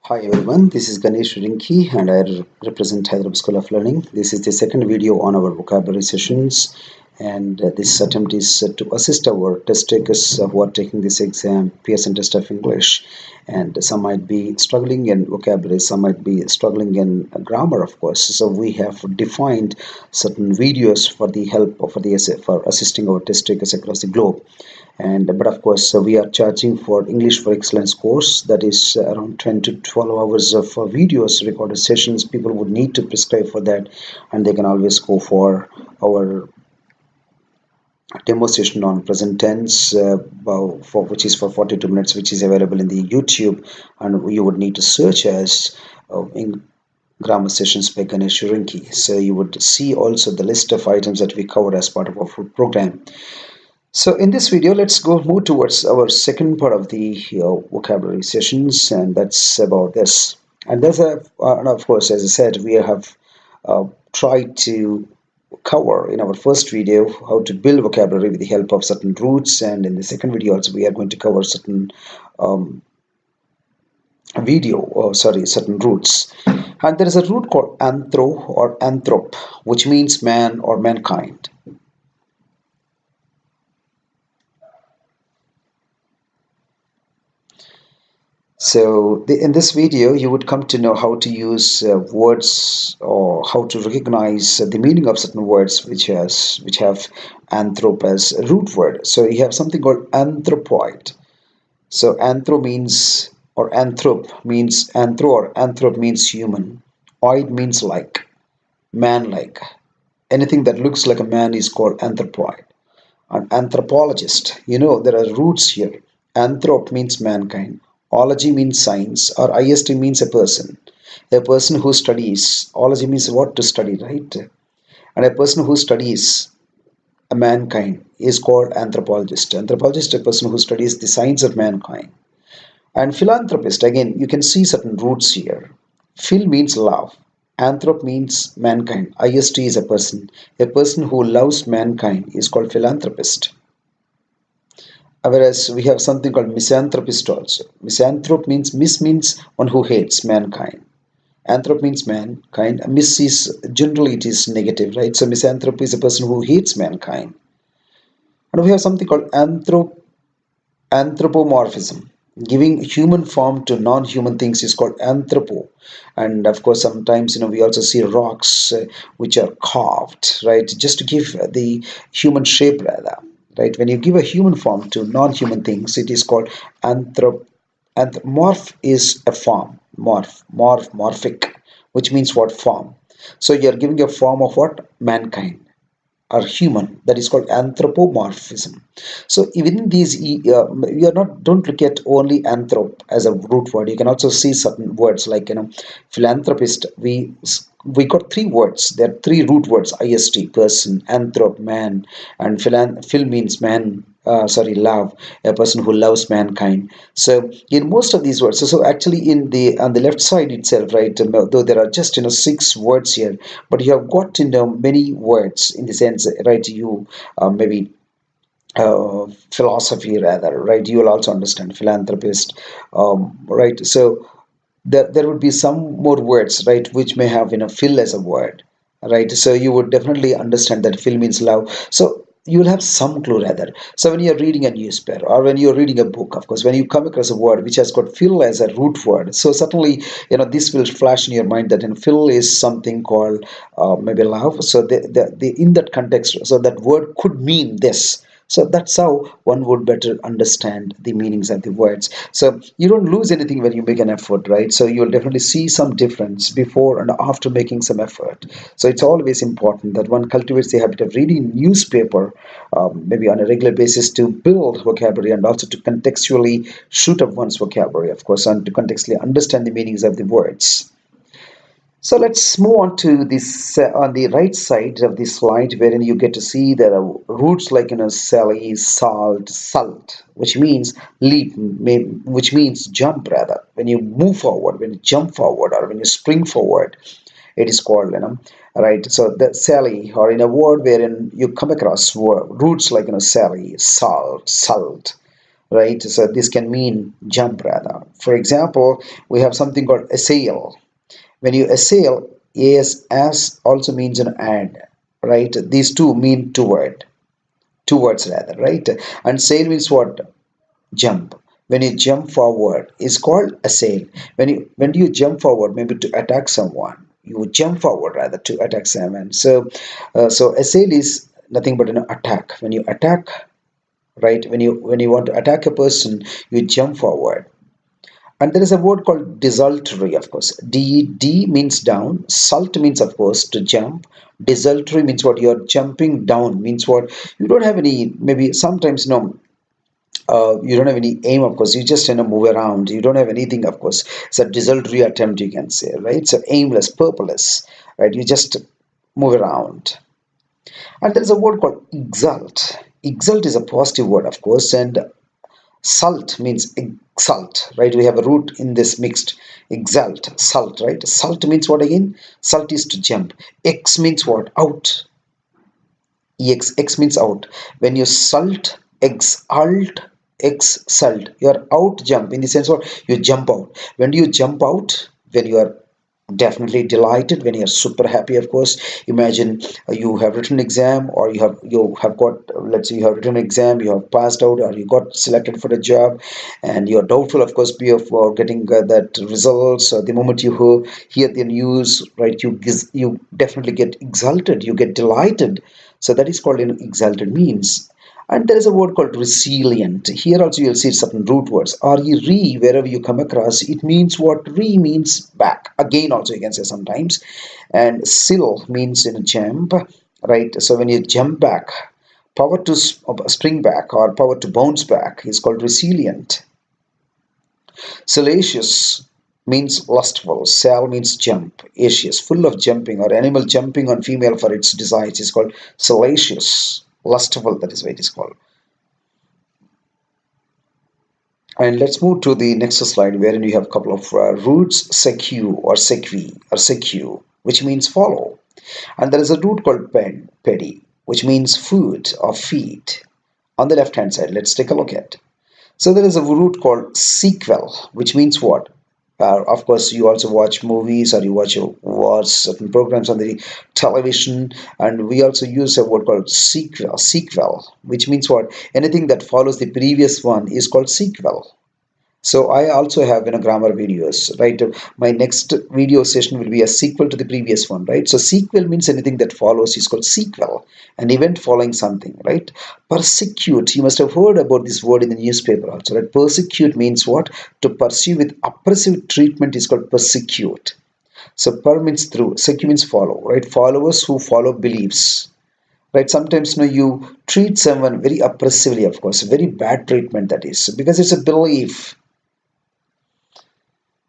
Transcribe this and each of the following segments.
Hi everyone, this is Ganesh Yirrinki and I represent Hyderabad School of Learning. This is the second video on our vocabulary sessions, and this attempt is to assist our test takers who are taking this exam, Pearson Test of English. And some might be struggling in vocabulary, some might be struggling in grammar, of course. So we have defined certain videos for the help for the for assisting our test takers across the globe. And but of course we are charging for English for Excellence course, that is around 10 to 12 hours of videos, recorded sessions. People would need to prescribe for that, and they can always go for our demo session on present tense, for which is for 42 minutes, which is available in the YouTube, and you would need to search as in grammar sessions by Ganesh Yirrinki. So you would see also the list of items that we covered as part of our program. So in this video, let's go move towards our second part of the vocabulary sessions, and that's about this. And there's and of course, as I said, we have tried to cover in our first video how to build vocabulary with the help of certain roots, and in the second video also we are going to cover certain um, certain roots. And there is a root called anthro or anthrop, which means man or mankind. So in this video, you would come to know how to use words, or how to recognize the meaning of certain words which have anthrop as a root word. So you have something called anthropoid. So anthro means, or anthrop means, anthro or anthrop means human. Oid means like, man like. Anything that looks like a man is called anthropoid. An anthropologist, there are roots here. Anthrop means mankind. Ology means science, or ist means a person. A person who studies. Ology means what to study, right? And a person who studies a mankind is called anthropologist. Anthropologist, a person who studies the science of mankind. And philanthropist, again, you can see certain roots here. Phil means love. Anthrop means mankind. Ist is a person. A person who loves mankind is called philanthropist. Whereas we have something called misanthropist also. Misanthrope means one who hates mankind. Anthrop means mankind. Mis is generally it is negative, right? So misanthrope is a person who hates mankind. And we have something called anthropomorphism. Giving human form to non-human things is called anthropo. And of course, sometimes we also see rocks which are carved, right, just to give the human shape rather. Right, when you give a human form to non-human things, it is called anthrop. Morph is a form. Morphic, which means what, form. So you are giving a form of what, mankind or human, that is called anthropomorphism. So even these we are not, don't look at only anthrop as a root word. You can also see certain words like philanthropist. We got three words. There are three root words: ist, person; anthrop, man; and phil means man, love, a person who loves mankind. So in most of these words, so actually in the on the left side itself, right, though there are just six words here, but you have got many words in the sense, right? You maybe philosophy rather, right? You will also understand philanthropist, right? So there would be some more words, right, which may have fill as a word, right? So you would definitely understand that fill means love. So you will have some clue rather. So when you're reading a newspaper or when you're reading a book, of course, when you come across a word which has got fill as a root word, so certainly this will flash in your mind that fill is something called maybe love. So the in that context, so that word could mean this. So that's how one would better understand the meanings of the words. So you don't lose anything when you make an effort, right? So you'll definitely see some difference before and after making some effort. So it's always important that one cultivates the habit of reading newspaper, maybe on a regular basis, to build vocabulary and also to contextually shoot up one's vocabulary, of course, and to contextually understand the meanings of the words. So let's move on to this on the right side of this slide, wherein you get to see there are roots like sally, salt, which means leap, which means jump rather. When you move forward, when you jump forward, or when you spring forward, it is called right. So the sally, or in a word wherein you come across roots like sally, salt, right? So this can mean jump rather. For example, we have something called assail. When you assail, as also means an add, right? These two mean toward, towards rather, right? And sail means what? Jump. When you jump forward is called assail. When you jump forward, maybe to attack someone, you jump forward rather to attack someone. So assail is nothing but an attack. When you attack, right? When you want to attack a person, you jump forward. And there is a word called desultory, of course. D means down. Sult means, of course, to jump. Desultory means what? You're jumping down. Means what? You don't have any. Maybe sometimes no. You don't have any aim, of course. You just move around. You don't have anything, of course. It's a desultory attempt, you can say, right? So aimless, purposeless, right? You just move around. And there is a word called exalt. Exalt is a positive word, of course, and salt means exalt, right? We have a root in this mixed. Exalt, salt, right? Salt means what again? Salt is to jump. X means what? Out. X means out. When you salt, exalt, exalt, you're out jump in the sense what? You jump out. When do you jump out? When you are definitely delighted, when you're super happy, of course. Imagine you have written exam, or you have got, let's say you have written exam, you have passed out, or you got selected for a job, and you're doubtful, of course, for getting that results. The moment you hear the news, right, you definitely get exalted, you get delighted. So that is called exalted means. And there is a word called resilient. Here also you'll see certain root words. Re, wherever you come across, it means what? Re means back. Again, also you can say sometimes. And sil means in a jump, right? So when you jump back, power to spring back or power to bounce back is called resilient. Salacious means lustful. Sal means jump. Acious, full of jumping, or animal jumping on female for its desires is called salacious. Lustful, that is why it is called. And let's move to the next slide, wherein you have a couple of roots, secu or sequi or secu, which means follow. And there is a root called pedi, which means food or feed. On the left hand side, let's take a look at. So there is a root called sequel, which means what? Of course, you also watch movies, or you watch certain programs on the television, and we also use a word called sequel, which means what? Anything that follows the previous one is called sequel. So I also have grammar videos, right? My next video session will be a sequel to the previous one, right? So sequel means anything that follows is called sequel, an event following something, right? Persecute, you must have heard about this word in the newspaper also, right? Persecute means what? To pursue with oppressive treatment is called persecute. So per means through, secu means follow, right? Followers who follow beliefs, right? Sometimes you treat someone very oppressively, of course, very bad treatment, that is, because it's a belief.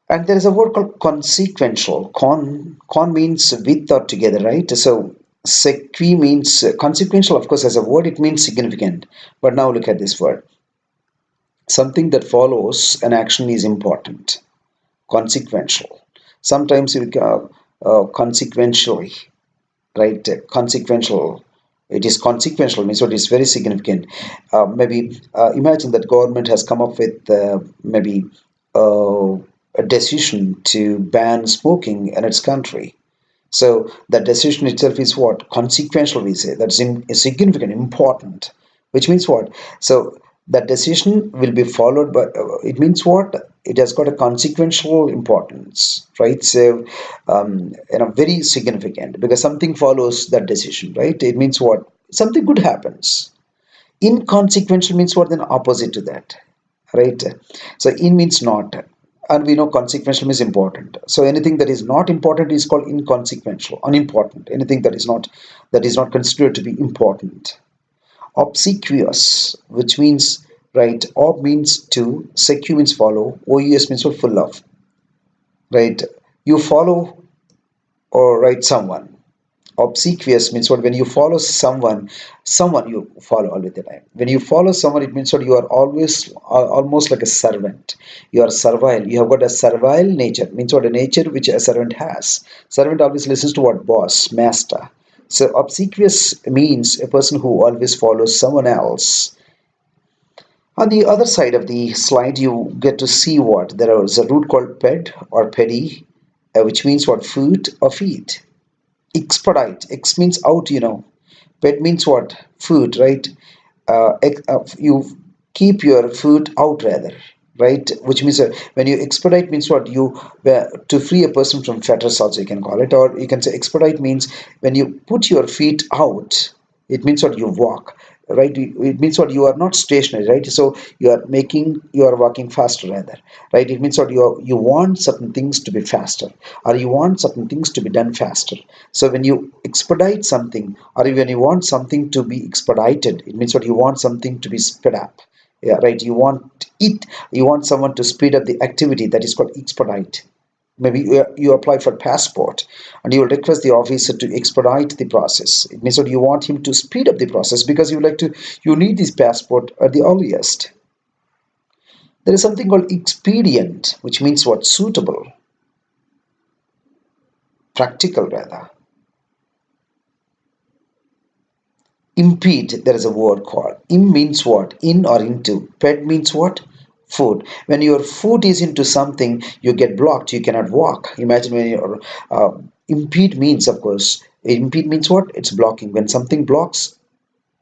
And there is a word called consequential. Con means with or together, right? So sequi means consequential, of course, as a word, it means significant. But now look at this word. Something that follows an action is important. Consequential. Sometimes you consequentially, right? Consequential. It is consequential, means what is very significant. Maybe imagine that government has come up with maybe a decision to ban smoking in its country. So that decision itself is what? Consequential, we say. That's significant, important. Which means what? So that decision will be followed by, it means what? It has got a consequential importance, right? So, very significant, because something follows that decision, right? It means what? Something good happens. Inconsequential means what? Then opposite to that, right? So in means not, and we know consequential means important. So anything that is not important is called inconsequential, unimportant. Anything that is not considered to be important. Obsequious, which means, right, ob means to, secu means follow, ous means what? Full of, right? You follow, or right, someone. Obsequious means what? When you follow someone you follow all the time. When you follow someone, it means what? You are always almost like a servant. You are servile. You have got a servile nature. Means what? A nature which a servant has. Servant always listens to what? Boss, master. So obsequious means a person who always follows someone else. On the other side of the slide, you get to see what there is a root called ped or pedi, which means what, food or feed. Expedite, X means out, ped means what, food, right? You keep your food out rather, right? Which means when you expedite means what, you to free a person from fetters also you can call it, or you can say expedite means when you put your feet out, it means what, you walk, right? It means what, you are not stationary, right? So you are walking faster rather, right? It means what, you want certain things to be faster, or you want certain things to be done faster. So when you expedite something, or when you want something to be expedited, it means what, you want something to be sped up. Yeah, right. You want someone to speed up the activity, that is called expedite. Maybe you apply for passport and you will request the officer to expedite the process. It means that you want him to speed up the process because you need this passport at the earliest. There is something called expedient, which means what, suitable, practical rather. Impede, there is a word called. Im means what? In or into. Ped means what? Foot. When your foot is into something, you get blocked. You cannot walk. Imagine when your impede means, of course, impede means what? It's blocking. When something blocks,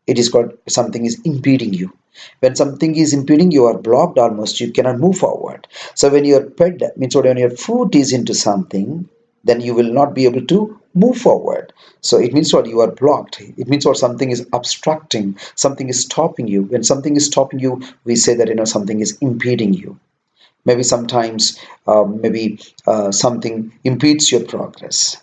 it is called something is impeding you. When something is impeding, you are blocked almost, you cannot move forward. So when your ped means what, when your foot is into something, then you will not be able to move forward. So it means what, you are blocked. It means what, something is obstructing, something is stopping you. When something is stopping you, we say that something is impeding you. Maybe sometimes maybe something impedes your progress.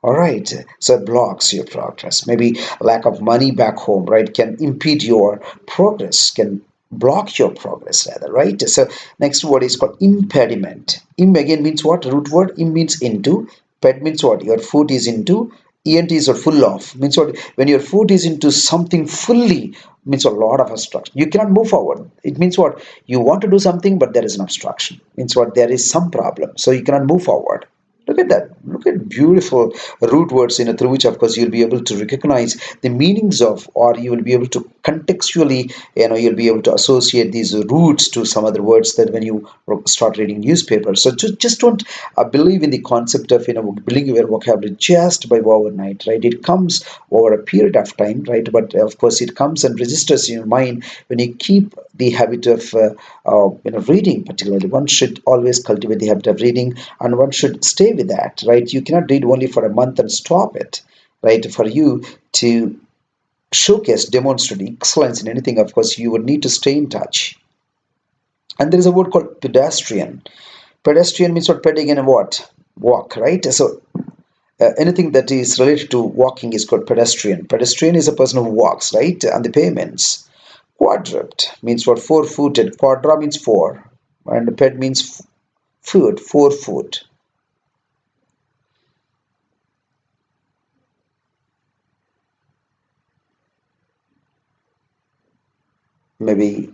All right, so it blocks your progress. Maybe lack of money back home, right, can impede your progress, can block your progress rather, right? So next word is called impediment. Im again means what, root word. Im means into. Ped means what, your foot is into. ENT is what, full of, means what, when your foot is into something fully, means a lot of obstruction, you cannot move forward. It means what, you want to do something but there is an obstruction, means what, there is some problem, so you cannot move forward. Look at that. Look at beautiful root words, through which, of course, you'll be able to recognize the meanings of, or you will be able to contextually, you'll be able to associate these roots to some other words that when you start reading newspapers. So just don't believe in the concept of, building your vocabulary just by overnight, right? It comes over a period of time, right? But of course, it comes and registers in your mind when you keep the habit of reading. Particularly, one should always cultivate the habit of reading, and one should stay with that, right? You cannot read only for a month and stop it, right? For you to showcase, demonstrate excellence in anything, of course, you would need to stay in touch. And there is a word called pedestrian. Pedestrian means what? Ped again, what? Walk, right? So anything that is related to walking is called pedestrian. Pedestrian is a person who walks, right, on the pavements. Quadruped means what? Four-footed. Quadra means four, and ped means foot, 4 foot. Maybe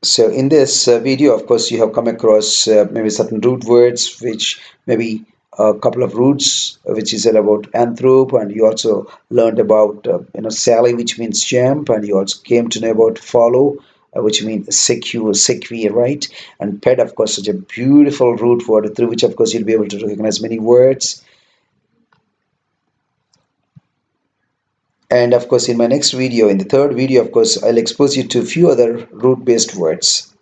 so. In this video, of course, you have come across maybe certain root words, which maybe a couple of roots, which is all about anthrop, and you also learned about Sally, which means jump, and you also came to know about follow, which means secure, right? And ped, of course, such a beautiful root word through which, of course, you'll be able to recognize many words. And of course, in my next video, in the third video, of course, I'll expose you to a few other root based words.